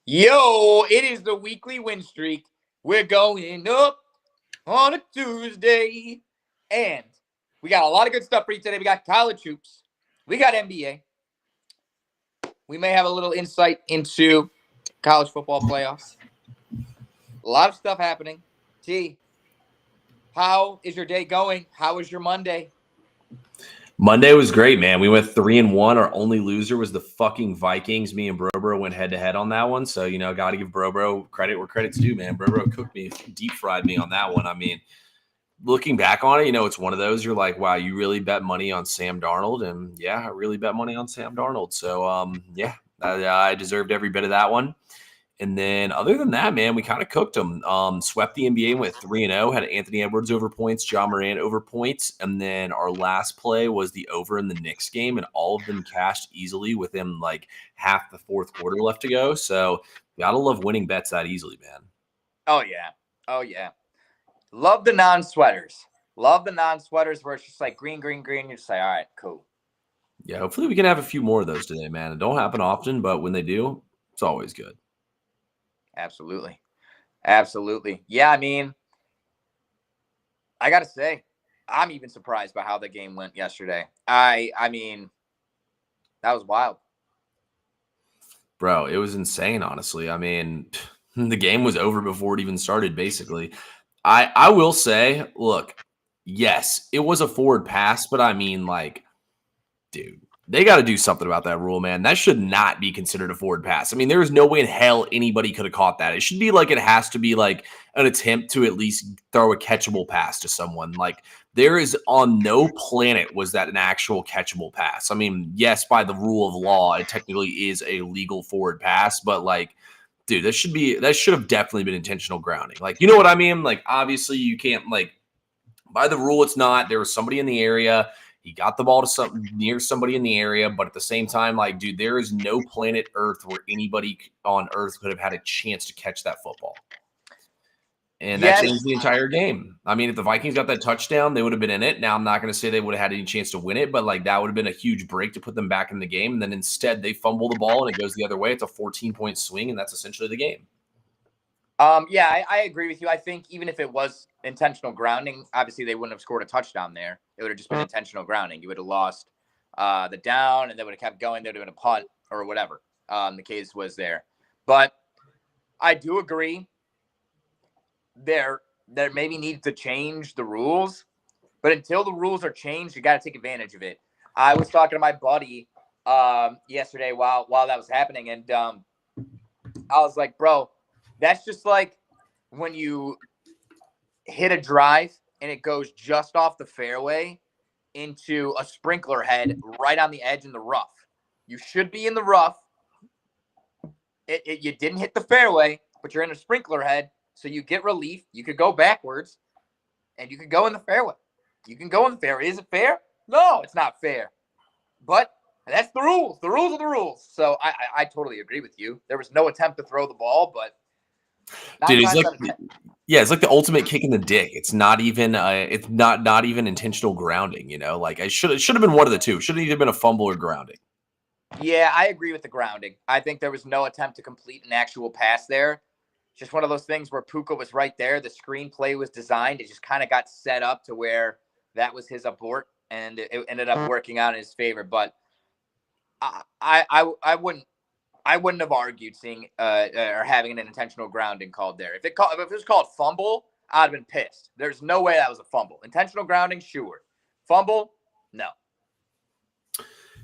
Yo, it is the weekly win streak. We're going up on a Tuesday. And we got a lot of good stuff for you today. We got college hoops. We got NBA. We may have a little insight into college football playoffs. A lot of stuff happening. T, how is your day going? How was your Monday? Monday was great, man. We went 3-1. Our only loser was the fucking Vikings. Me and Bro went head to head on that one. So, got to give Bro credit where credit's due, man. Bro cooked me, deep fried me on that one. I mean, looking back on it, it's one of those you're like, wow, you really bet money on Sam Darnold. And yeah, I really bet money on Sam Darnold. So, I deserved every bit of that one. And then other than that, man, we kind of cooked them. Swept the NBA, went 3-0, had Anthony Edwards over points, John Moran over points. And then our last play was the over in the Knicks game, and all of them cashed easily within like half the fourth quarter left to go. So gotta love winning bets that easily, man. Oh, yeah. Oh, yeah. Love the non-sweaters. Love the non-sweaters where it's just like green. You just say, all right, cool. Yeah, hopefully we can have a few more of those today, man. It don't happen often, but when they do, it's always good. Absolutely. Yeah, I mean, I got to say, I'm even surprised by how the game went yesterday. I mean, that was wild. Bro, it was insane, honestly. I mean, the game was over before it even started, basically. I will say, look, yes, it was a forward pass, but I mean, like, dude, they got to do something about that rule, man. That should not be considered a forward pass. I mean, there is no way in hell anybody could have caught that. It should be like it has to be like an attempt to at least throw a catchable pass to someone. Like, there is on no planet was that an actual catchable pass. I mean, yes, by the rule of law, it technically is a legal forward pass, but like, dude, that should have definitely been intentional grounding. Like, you know what I mean? Like, obviously you can't, like, by the rule, it's not. There was somebody in the area. He got the ball to near somebody in the area, but at the same time, like, dude, there is no planet Earth where anybody on Earth could have had a chance to catch that football. And that changed the entire game. I mean, if the Vikings got that touchdown, they would have been in it. Now, I'm not going to say they would have had any chance to win it, but like that would have been a huge break to put them back in the game. And then instead, they fumble the ball and it goes the other way. It's a 14-point swing, and that's essentially the game. Yeah, I agree with you. I think even if it was intentional grounding, obviously they wouldn't have scored a touchdown there. It would have just been intentional grounding. You would have lost the down, and they would have kept going. There would have been a punt or whatever the case was there. But I do agree there maybe needs to change the rules. But until the rules are changed, you got to take advantage of it. I was talking to my buddy yesterday while that was happening, and I was like, bro, that's just like when you hit a drive and it goes just off the fairway into a sprinkler head right on the edge in the rough. You should be in the rough. You didn't hit the fairway, but you're in a sprinkler head, so you get relief. You could go backwards, and you could go in the fairway. You can go in the fairway. Is it fair? No, it's not fair. But that's the rules. The rules are the rules. So I totally agree with you. There was no attempt to throw the ball, but dude, it's like the ultimate kick in the dick. It's not even it's not even intentional grounding, like it should have been one of the two. Should have either been a fumble or grounding. Yeah, I agree with the grounding. I think there was no attempt to complete an actual pass there. Just one of those things where Puka was right there. The screenplay was designed. It just kind of got set up to where that was his abort, and it ended up working out in his favor. But I wouldn't have argued seeing or having an intentional grounding called there. If it was called fumble, I'd have been pissed. There's no way that was a fumble. Intentional grounding, sure. Fumble, no.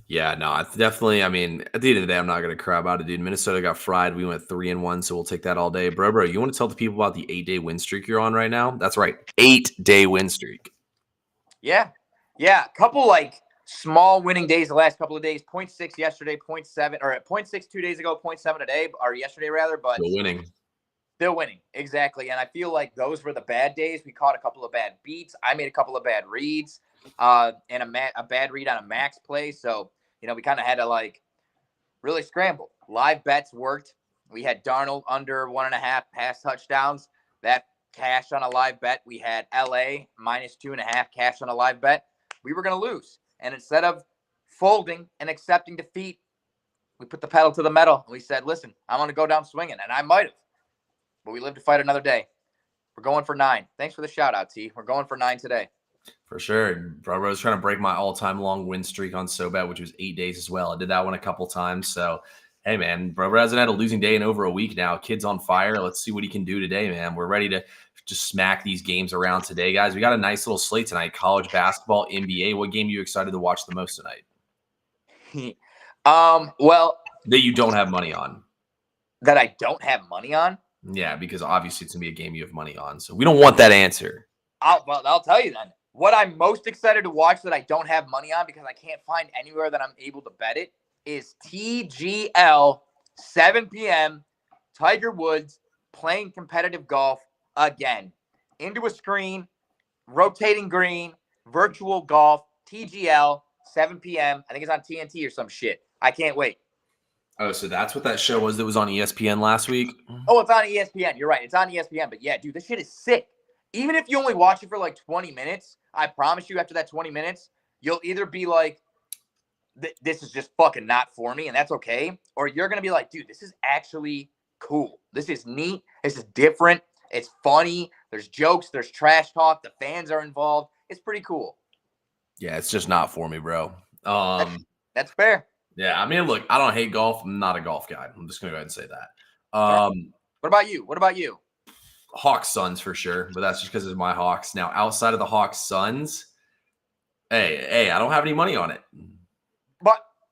Yeah, no, definitely. I mean, at the end of the day, I'm not going to cry about it, dude. Minnesota got fried. We went 3-1, so we'll take that all day. Bro, you want to tell the people about the 8-day win streak you're on right now? That's right, 8-day win streak. Yeah. A couple like small winning days the last couple of days. 0.6 yesterday, 0.7 or 0.6 2 days ago, 0.7 today, or yesterday rather. But still winning, exactly. And I feel like those were the bad days. We caught a couple of bad beats. I made a couple of bad reads, and a bad read on a max play. So we kind of had to like really scramble. Live bets worked. We had Darnold under 1.5 pass touchdowns. That cash on a live bet. We had LA minus 2.5 cash on a live bet. We were going to lose. And instead of folding and accepting defeat, we put the pedal to the metal and we said, listen, I'm going to go down swinging. And I might have, but we live to fight another day. We're going for 9. Thanks for the shout out, T. We're going for 9 today. For sure. Bro was trying to break my all-time long win streak on SoBet, which was 8 days as well. I did that one a couple times. So, hey, man, Bro hasn't had a losing day in over a week now. Kid's on fire. Let's see what he can do today, man. We're ready to just smack these games around today, guys. We got a nice little slate tonight. College basketball, NBA. What game are you excited to watch the most tonight? Well, that you don't have money on. That I don't have money on? Yeah, because obviously it's going to be a game you have money on. So we don't want that answer. I'll tell you then. What I'm most excited to watch that I don't have money on because I can't find anywhere that I'm able to bet it is TGL, 7 p.m., Tiger Woods playing competitive golf again. Into a screen, rotating green, virtual golf, TGL, 7 p.m. I think it's on TNT or some shit. I can't wait. Oh, so that's what that show was that was on ESPN last week? Oh, it's on ESPN. You're right. It's on ESPN. But yeah, dude, this shit is sick. Even if you only watch it for like 20 minutes, I promise you after that 20 minutes, you'll either be like, this is just fucking not for me, and that's okay. Or you're going to be like, dude, this is actually cool. This is neat. This is different. It's funny. There's jokes. There's trash talk. The fans are involved. It's pretty cool. Yeah, it's just not for me, bro. That's fair. Yeah, I mean, look, I don't hate golf. I'm not a golf guy. I'm just going to go ahead and say that. What about you? Hawks Suns for sure, but that's just because it's my Hawks. Now, outside of the Hawks Suns, hey, I don't have any money on it.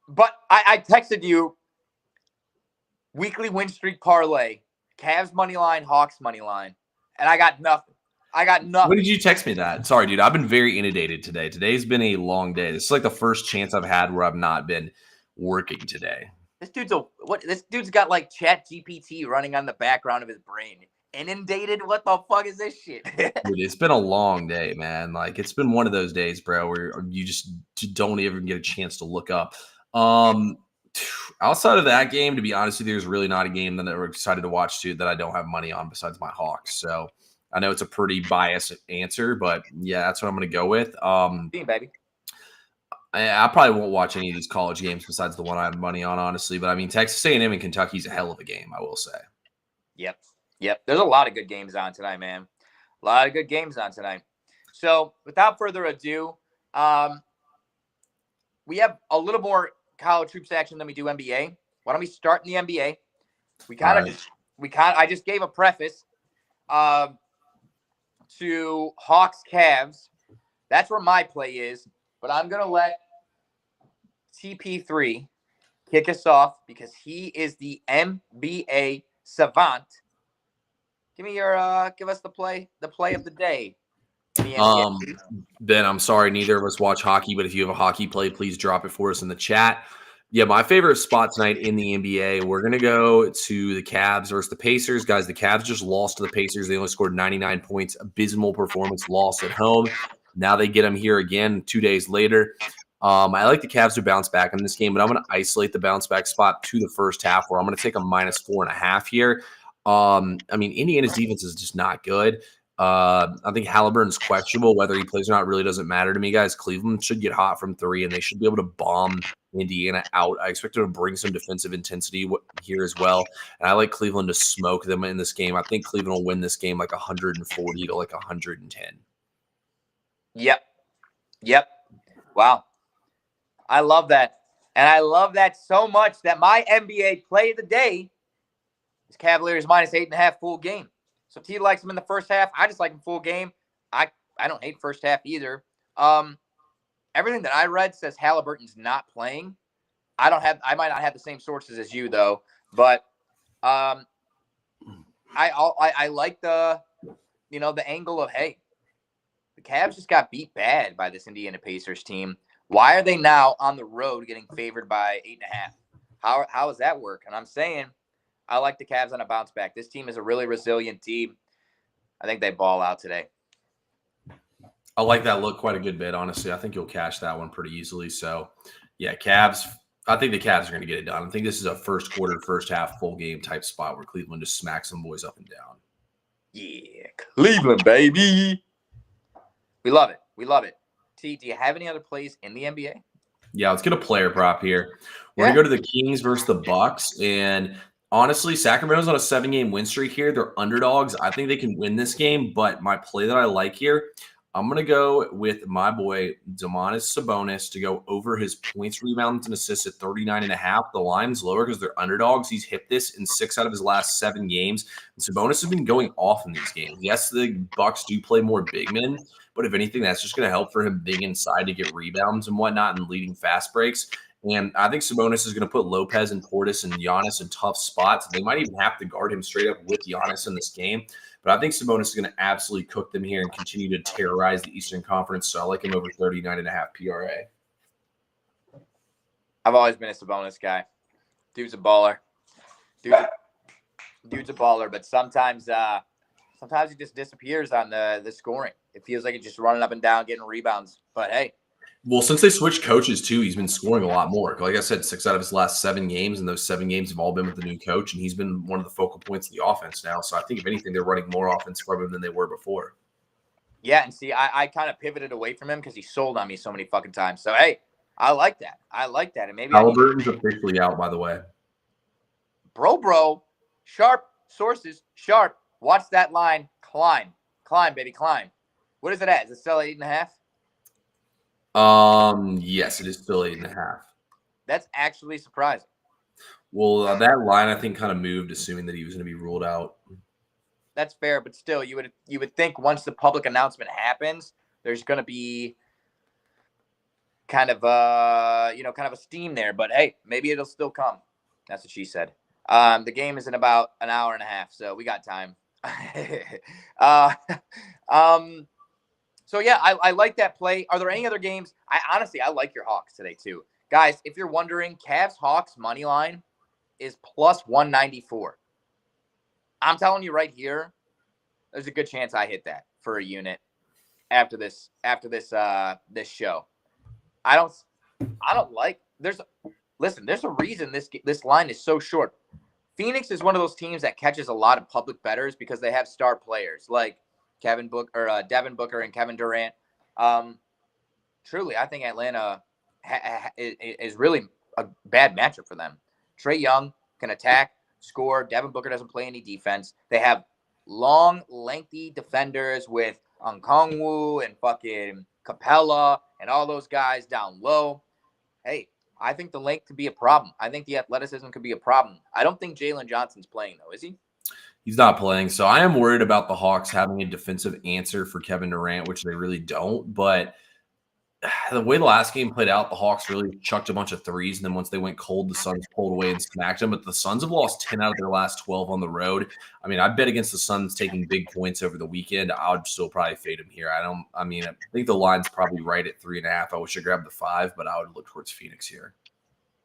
But I texted you weekly win streak parlay, Cavs money line, Hawks money line, and I got nothing. When did you text me that? Sorry, dude. I've been very inundated today. Today's been a long day. This is like the first chance I've had where I've not been working today. This dude's got like Chat GPT running on the background of his brain. Inundated? What the fuck is this shit? Dude, it's been a long day, man. Like, it's been one of those days, bro, where you just don't even get a chance to look up. Outside of that game, to be honest with you, there's really not a game that we're excited to watch too that I don't have money on besides my Hawks. So I know it's a pretty biased answer, but yeah, that's what I'm going to go with. Baby. I probably won't watch any of these college games besides the one I have money on, honestly. But I mean, Texas A&M and Kentucky's a hell of a game, I will say. Yep. There's a lot of good games on tonight, man. A lot of good games on tonight. So without further ado, we have a little more college hoops action than we do NBA. Why don't we start in the NBA? I just gave a preface to Hawks Cavs. That's where my play is, but I'm gonna let TP3 kick us off because he is the NBA savant. Give us the play of the day. Ben, I'm sorry, neither of us watch hockey, but if you have a hockey play, please drop it for us in the chat. Yeah, my favorite spot tonight in the NBA, we're going to go to the Cavs versus the Pacers. Guys, the Cavs just lost to the Pacers. They only scored 99 points. Abysmal performance, loss at home. Now they get them here again 2 days later. I like the Cavs to bounce back in this game, but I'm going to isolate the bounce back spot to the first half where I'm going to take a -4.5 here. I mean, Indiana's defense is just not good. I think Halliburton's questionable. Whether he plays or not really doesn't matter to me, guys. Cleveland should get hot from 3, and they should be able to bomb Indiana out. I expect them to bring some defensive intensity here as well. And I like Cleveland to smoke them in this game. I think Cleveland will win this game like 140 to like 110. Yep. Wow. I love that. And I love that so much that my NBA play of the day is Cavaliers -8.5 full game. So T likes him in the first half. I just like him full game. I don't hate first half either. Everything that I read says Halliburton's not playing. I might not have the same sources as you though, but I like the angle of, hey, the Cavs just got beat bad by this Indiana Pacers team. Why are they now on the road getting favored by 8.5? How does that work? And I'm saying I like the Cavs on a bounce back. This team is a really resilient team. I think they ball out today. I like that look quite a good bit, honestly. I think you'll cash that one pretty easily. So, yeah, Cavs. I think the Cavs are going to get it done. I think this is a first quarter, first half, full game type spot where Cleveland just smacks some boys up and down. Yeah, Cleveland, baby. We love it. T, do you have any other plays in the NBA? Yeah, let's get a player prop here. We're Yeah. gonna go to the Kings versus the Bucks, and honestly, Sacramento's on a 7-game win streak here. They're underdogs. I think they can win this game, but my play that I like here, I'm gonna go with my boy Domantas Sabonis to go over his points, rebounds, and assists at 39.5. The line's lower because they're underdogs. He's hit this in 6 out of his last 7 games. And Sabonis has been going off in these games. Yes, the Bucks do play more big men, but if anything, that's just going to help for him being inside to get rebounds and whatnot and leading fast breaks. And I think Sabonis is going to put Lopez and Portis and Giannis in tough spots. They might even have to guard him straight up with Giannis in this game. But I think Sabonis is going to absolutely cook them here and continue to terrorize the Eastern Conference. So I like him over 39.5 PRA. I've always been a Sabonis guy. Dude's a baller. Dude's a baller, but sometimes he just disappears on the scoring. It feels like he's just running up and down, getting rebounds. But hey. Well, since they switched coaches too, he's been scoring a lot more. Like I said, 6 out of his last 7 games, and those 7 games have all been with the new coach, and he's been one of the focal points of the offense now. So I think if anything, they're running more offense from him than they were before. Yeah, and see, I kind of pivoted away from him because he sold on me so many fucking times. So hey, I like that. And maybe Halliburton's officially out, by the way. Bro, sharp sources, sharp. Watch that line climb, baby, climb. What is it at? Is it still 8.5? Yes, it is still 8.5. That's actually surprising. Well, that line I think kind of moved, assuming that he was going to be ruled out. That's fair, but still, you would think once the public announcement happens, there's going to be kind of a steam there. But hey, maybe it'll still come. That's what she said. The game is in about an hour and a half, so we got time. So yeah, I like that play. Are there any other games? I like your Hawks today too. Guys, if you're wondering, Cavs Hawks money line is plus 194. I'm telling you right here, there's a good chance I hit that for a unit after this show. I don't like there's a reason this line is so short. Phoenix is one of those teams that catches a lot of public bettors because they have star players like Devin Booker and Kevin Durant. Truly, I think Atlanta is really a bad matchup for them. Trae Young can attack, score. Devin Booker doesn't play any defense. They have long, lengthy defenders with Okongwu and fucking Capella and all those guys down low. Hey, I think the length could be a problem. I think the athleticism could be a problem. I don't think Jalen Johnson's playing, though, is he? He's not playing. So I am worried about the Hawks having a defensive answer for Kevin Durant, which they really don't. But the way the last game played out, the Hawks really chucked a bunch of threes. And then once they went cold, the Suns pulled away and smacked them. But the Suns have lost 10 out of their last 12 on the road. I mean, I bet against the Suns taking big points over the weekend. I would still probably fade them here. I think the line's probably right at 3.5. I wish I grabbed the 5, but I would look towards Phoenix here.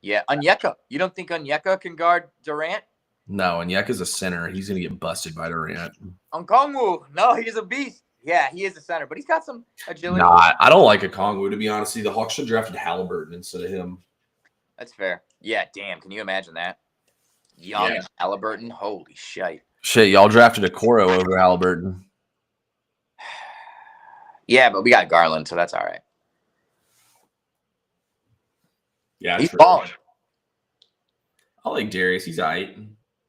Yeah, Onyeka. You don't think Onyeka can guard Durant? No, and Onyeka's a center. He's going to get busted by Durant. Okongwu. No, he's a beast. Yeah, he is a center, but he's got some agility. Nah, I don't like Okongwu, to be honest. The Hawks should have drafted Halliburton instead of him. That's fair. Yeah, damn. Can you imagine that? Young Halliburton. Holy shit. Shit, y'all drafted Okoro over Halliburton. Yeah, but we got Garland, so that's all right. Yeah, he's balling. I like Darius. He's all right.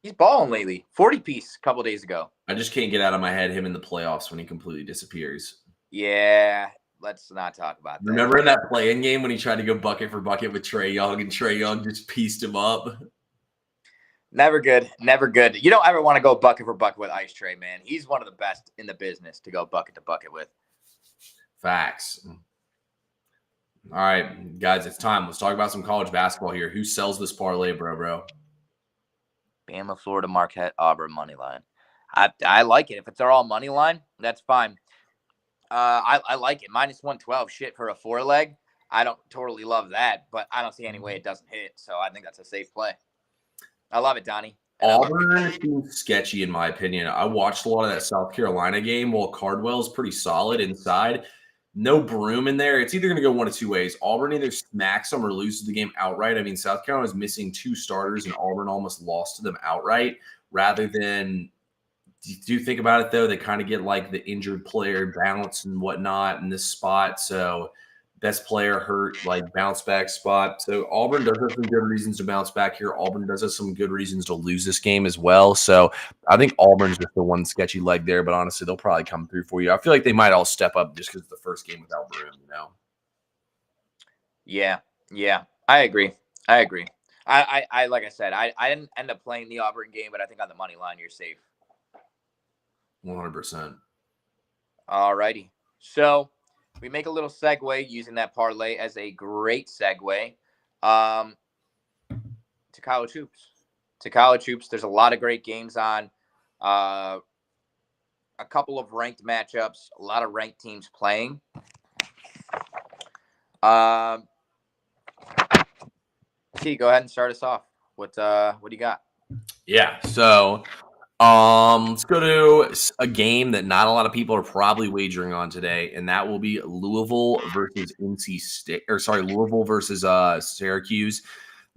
He's balling lately. 40-piece a couple days ago. I just can't get out of my head him in the playoffs when he completely disappears. Yeah, let's not talk about that. Remember in that play-in game when he tried to go bucket for bucket with Trae Young, and Trae Young just pieced him up? Never good. Never good. You don't ever want to go bucket for bucket with Ice Trae, man. He's one of the best in the business to go bucket to bucket with. Facts. All right, guys, it's time. Let's talk about some college basketball here. Who sells this parlay, bro? Bama, Florida, Marquette, Auburn, money line. I like it. If it's all money line, that's fine. I like it. Minus 112, shit for a 4-leg. I don't totally love that, but I don't see any way it doesn't hit. So I think that's a safe play. I love it, Donnie. Auburn seems sketchy in my opinion. I watched a lot of that South Carolina game. While Cardwell's pretty solid inside, no Broom in there. It's either going to go one of two ways. Auburn either smacks them or loses the game outright. I mean, South Carolina is missing 2 starters, and Auburn almost lost to them outright. Rather than, do you think about it, though? They kind of get like the injured player balance and whatnot in this spot. So best player hurt, like bounce back spot. So Auburn does have some good reasons to bounce back here. Auburn does have some good reasons to lose this game as well. So I think Auburn's just the one sketchy leg there, but honestly, they'll probably come through for you. I feel like they might all step up just because it's the first game without Broom, you know? Yeah, yeah, I agree. I agree. I like I said, I didn't end up playing the Auburn game, but I think on the money line you're safe. 100%. All righty. So we make a little segue using that parlay as a great segue to college hoops. To college hoops, there's a lot of great games on. Uh, a couple of ranked matchups, a lot of ranked teams playing. T, go ahead and start us off. What do you got? Yeah. So let's go to a game that not a lot of people are probably wagering on today, and that will be Louisville versus NC State, or sorry, Louisville versus Syracuse.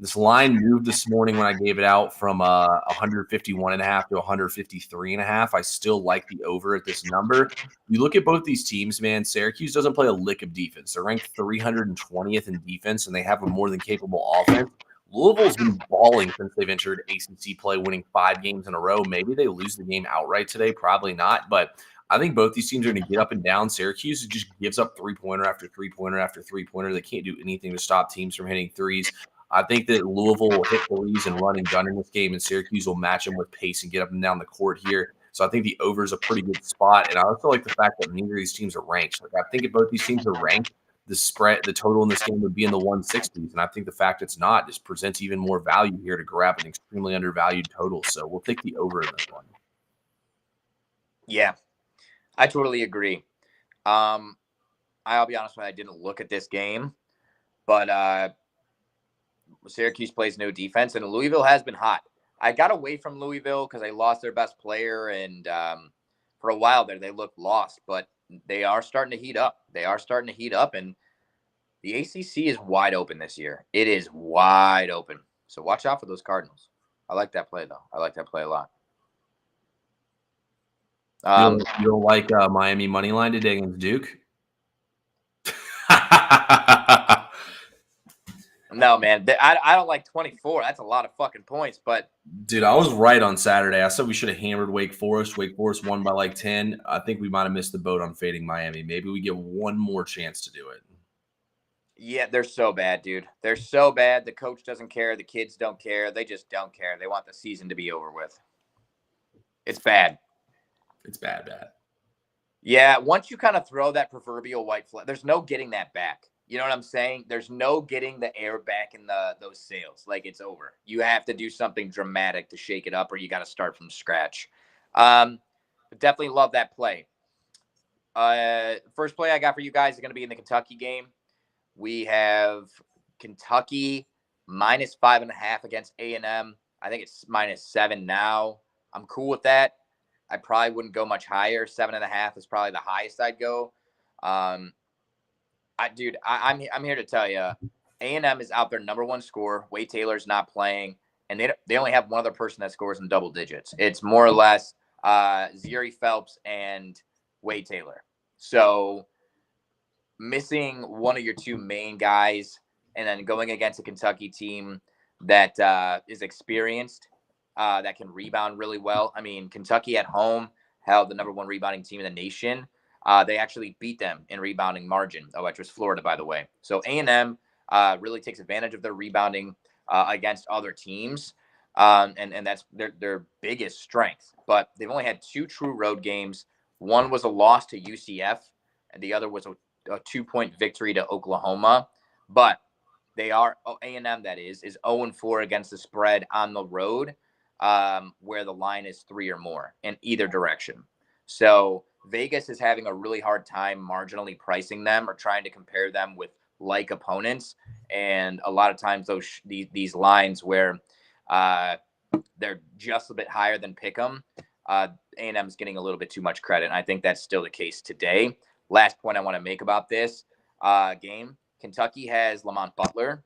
This line moved this morning when I gave it out from 151.5 to 153.5. I still like the over at this number. You look at both these teams, man. Syracuse doesn't play a lick of defense. They're ranked 320th in defense, and they have a more than capable offense. Louisville's been balling since they've entered ACC play, winning 5 games in a row. Maybe they lose the game outright today. Probably not. But I think both these teams are going to get up and down. Syracuse just gives up three-pointer after three-pointer after three-pointer. They can't do anything to stop teams from hitting threes. I think that Louisville will hit threes and run and gun in this game, and Syracuse will match them with pace and get up and down the court here. So I think the over is a pretty good spot. And I also like the fact that neither of these teams are ranked. Like, I think if both these teams are ranked, the spread, the total in this game would be in the 160s. And I think the fact it's not just presents even more value here to grab an extremely undervalued total. So we'll take the over in this one. Yeah, I totally agree. I'll be honest with you, I didn't look at this game, but Syracuse plays no defense, and Louisville has been hot. I got away from Louisville because they lost their best player, and for a while there, they looked lost, but they are starting to heat up. And the ACC is wide open this year. It is wide open. So watch out for those Cardinals. I like that play, though. I like that play a lot. You don't like Miami money line today against Duke? No, man. I don't like 24. That's a lot of fucking points. But dude, I was right on Saturday. I said we should have hammered Wake Forest. Wake Forest won by like 10. I think we might have missed the boat on fading Miami. Maybe we get one more chance to do it. Yeah, they're so bad, dude. They're so bad. The coach doesn't care. The kids don't care. They just don't care. They want the season to be over with. It's bad. It's bad. Yeah, once you kind of throw that proverbial white flag, there's no getting that back. You know what I'm saying? There's no getting the air back in those sails. Like, it's over. You have to do something dramatic to shake it up, or you got to start from scratch. Definitely love that play. First play I got for you guys is going to be in the Kentucky game. We have Kentucky minus 5.5 against A&M. I think it's -7 now. I'm cool with that. I probably wouldn't go much higher. 7.5 is probably the highest I'd go. I'm here to tell you, A&M is out their number one scorer. Wade Taylor's not playing, and they only have one other person that scores in double digits. It's more or less Zuri Phelps and Wade Taylor. So missing one of your two main guys, and then going against a Kentucky team that is experienced, that can rebound really well. I mean, Kentucky at home held the number one rebounding team in the nation. They actually beat them in rebounding margin, which was Florida, by the way. So A&M really takes advantage of their rebounding against other teams, and that's their biggest strength. But they've only had 2 true road games. One was a loss to UCF, and the other was a 2-point victory to Oklahoma. But they are A&M, that is 0-4 against the spread on the road, where the line is 3 or more in either direction. So Vegas is having a really hard time marginally pricing them or trying to compare them with like opponents. And a lot of times these lines where they're just a bit higher than Pick'em, A&M is getting a little bit too much credit. And I think that's still the case today. Last point I want to make about this game, Kentucky has Lamont Butler.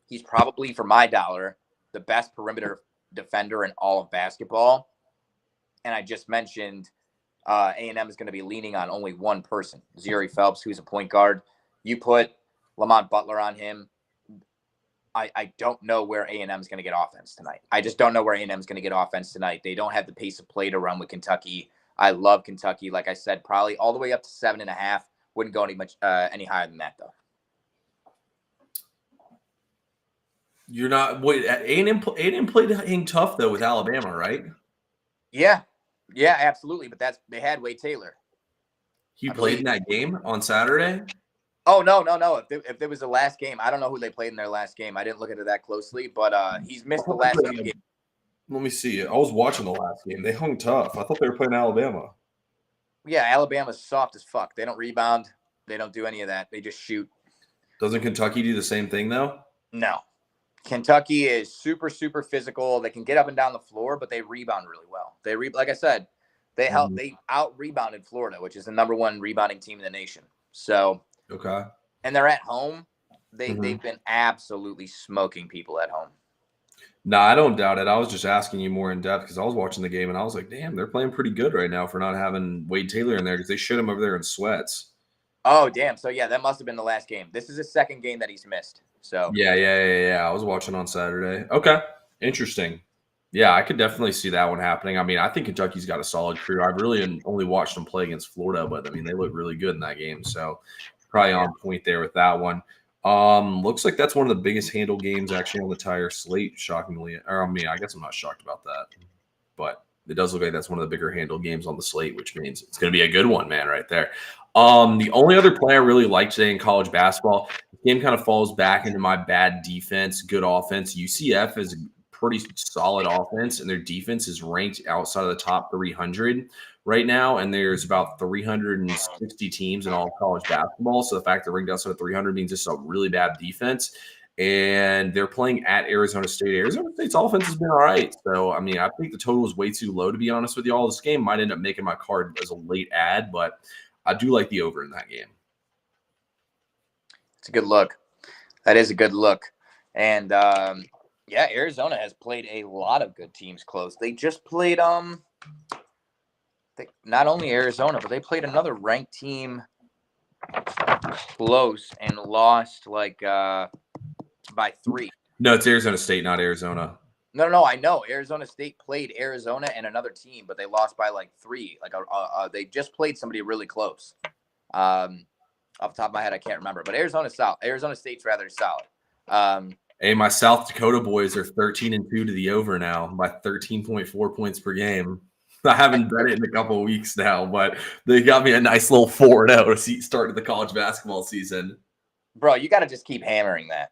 He's probably, for my dollar, the best perimeter defender in all of basketball. And I just mentioned A&M is going to be leaning on only one person, Zuri Phelps, who's a point guard. You put Lamont Butler on him. I don't know where A&M is going to get offense tonight. I just don't know where A&M is going to get offense tonight. They don't have the pace of play to run with Kentucky. I love Kentucky. Like I said, probably all the way up to 7.5. Wouldn't go any higher than that, though. You're not – wait, A&M played hang tough, though, with Alabama, right? Yeah. Yeah, absolutely. But they had Wade Taylor. He played in that game on Saturday? Oh, no. If it was the last game, I don't know who they played in their last game. I didn't look at it that closely, but he's missed the last game. Let me see. I was watching the last game. They hung tough. I thought they were playing Alabama. Yeah, Alabama's soft as fuck. They don't rebound. They don't do any of that. They just shoot. Doesn't Kentucky do the same thing, though? No. Kentucky is super, super physical. They can get up and down the floor, but they rebound really well. Like I said, they out rebounded Florida, which is the number 1 rebounding team in the nation. So okay, and they're at home. They've been absolutely smoking people at home. No, I don't doubt it. I was just asking you more in depth because I was watching the game and I was like, damn, they're playing pretty good right now for not having Wade Taylor in there because they shit him over there in sweats. Oh, damn. So, yeah, that must have been the last game. This is his second game that he's missed. So Yeah. I was watching on Saturday. Okay, interesting. Yeah, I could definitely see that one happening. I mean, I think Kentucky's got a solid crew. I've really only watched them play against Florida, but I mean, they look really good in that game. So probably on point there with that one. Looks like that's one of the biggest handle games actually on the entire slate, shockingly. Or I mean, I guess I'm not shocked about that, but it does look like that's one of the bigger handle games on the slate, which means it's going to be a good one, man, right there. The only other play I really like today in college basketball, the game kind of falls back into my bad defense, good offense. UCF is a pretty solid offense, and their defense is ranked outside of the top 300 right now, and there's about 360 teams in all college basketball. So the fact they're ranked outside of 300 means it's a really bad defense. And they're playing at Arizona State. Arizona State's offense has been all right. So, I mean, I think the total is way too low, to be honest with you all. This game might end up making my card as a late ad, but I do like the over in that game. It's a good look. That is a good look. And, yeah, Arizona has played a lot of good teams close. They just played not only Arizona, but they played another ranked team close and lost by 3. No, it's Arizona State, not Arizona. No, I know. Arizona State played Arizona and another team, but they lost by 3. They just played somebody really close. Off the top of my head, I can't remember. But Arizona State's rather solid. Hey, my South Dakota boys are 13-2 to the over now by 13.4 points per game. I haven't bet it in a couple of weeks now, but they got me a nice little 4-0 to start the college basketball season. Bro, you got to just keep hammering that.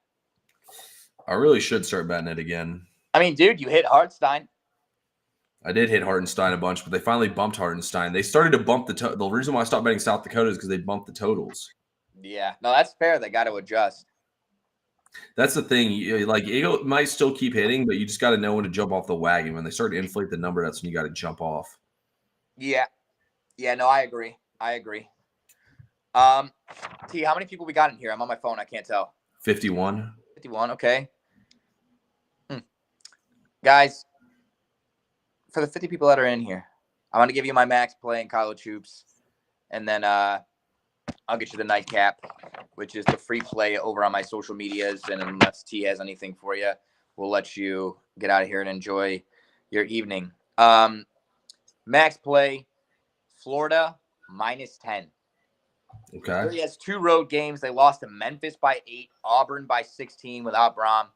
I really should start betting it again. I mean, dude, you hit Hartstein. I did hit Hartenstein a bunch, but they finally bumped Hartenstein. They started to bump the reason why I stopped betting South Dakota is because they bumped the totals. Yeah, no, that's fair. They got to adjust. That's the thing. It might still keep hitting, but you just got to know when to jump off the wagon. When they start to inflate the number, that's when you got to jump off. Yeah. No, I agree. T, how many people we got in here? I'm on my phone. I can't tell. 51. 51, okay. Guys, for the 50 people that are in here, I'm going to give you my max play in college hoops, and then I'll get you the nightcap, which is the free play over on my social medias. And unless T has anything for you, we'll let you get out of here and enjoy your evening. Max play, Florida -10. Okay. He has 2 road games. They lost to Memphis by 8, Auburn by 16 without Braum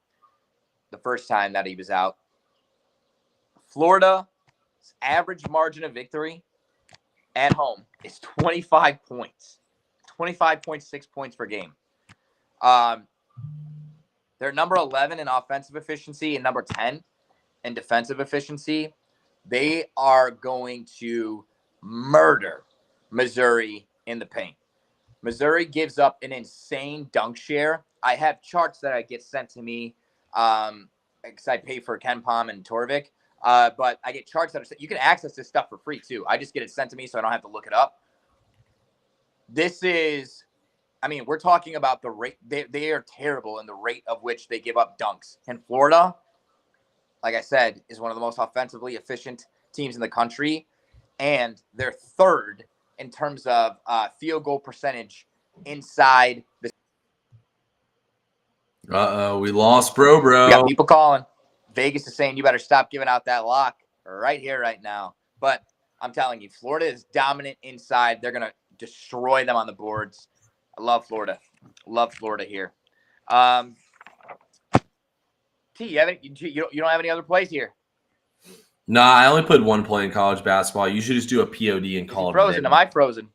the first time that he was out. Florida's average margin of victory at home is 25 points. 25.6 points per game. They're number 11 in offensive efficiency and number 10 in defensive efficiency. They are going to murder Missouri in the paint. Missouri gives up an insane dunk share. I have charts that I get sent to me because I pay for Ken Palm and Torvik. But I get charts that are you can access this stuff for free too. I just get it sent to me so I don't have to look it up. This is, I mean, we're talking about the rate. They are terrible in the rate of which they give up dunks. And Florida, like I said, is one of the most offensively efficient teams in the country. And they're third in terms of field goal percentage inside the. We lost bro. We got people calling. Vegas is saying you better stop giving out that lock right here, right now. But I'm telling you, Florida is dominant inside. They're going to destroy them on the boards. I love Florida. Love Florida here. T, you don't have any other plays here? Nah, I only played one play in college basketball. You should just do a POD and call it frozen? Am I frozen?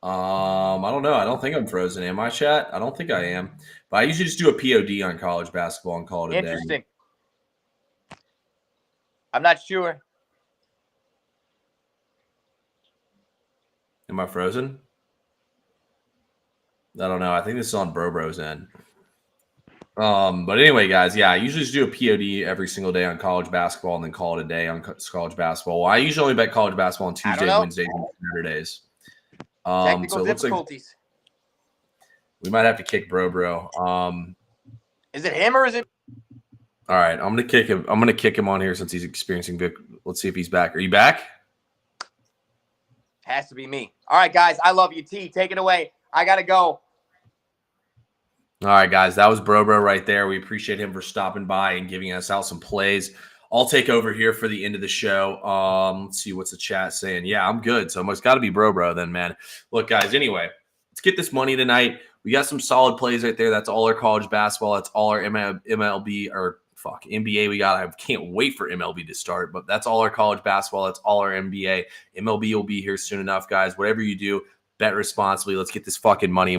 I don't know. I don't think I'm frozen. Am I, chat? I don't think I am. But I usually just do a POD on college basketball and call it a day. Interesting. I'm not sure. Am I frozen? I don't know. I think this is on Bro's end. But anyway, guys, yeah, I usually just do a POD every single day on college basketball and then call it a day on college basketball. Well, I usually only bet college basketball on Tuesdays, Wednesdays, and Saturdays. Technical difficulties. We might have to kick Bro. Is it him or is it? All right, I'm gonna kick him. I'm gonna kick him on here since he's experiencing Vic. Let's see if he's back. Are you back? Has to be me. All right, guys, I love you. T, take it away. I gotta go. All right, guys, that was Bro right there. We appreciate him for stopping by and giving us out some plays. I'll take over here for the end of the show. Let's see what's the chat saying. Yeah, I'm good. So it's got to be Bro then, man. Look, guys, anyway, let's get this money tonight. We got some solid plays right there. That's all our college basketball. That's all our MLB or NBA we got. I can't wait for MLB to start, but that's all our college basketball. That's all our NBA. MLB will be here soon enough, guys. Whatever you do, bet responsibly. Let's get this fucking money.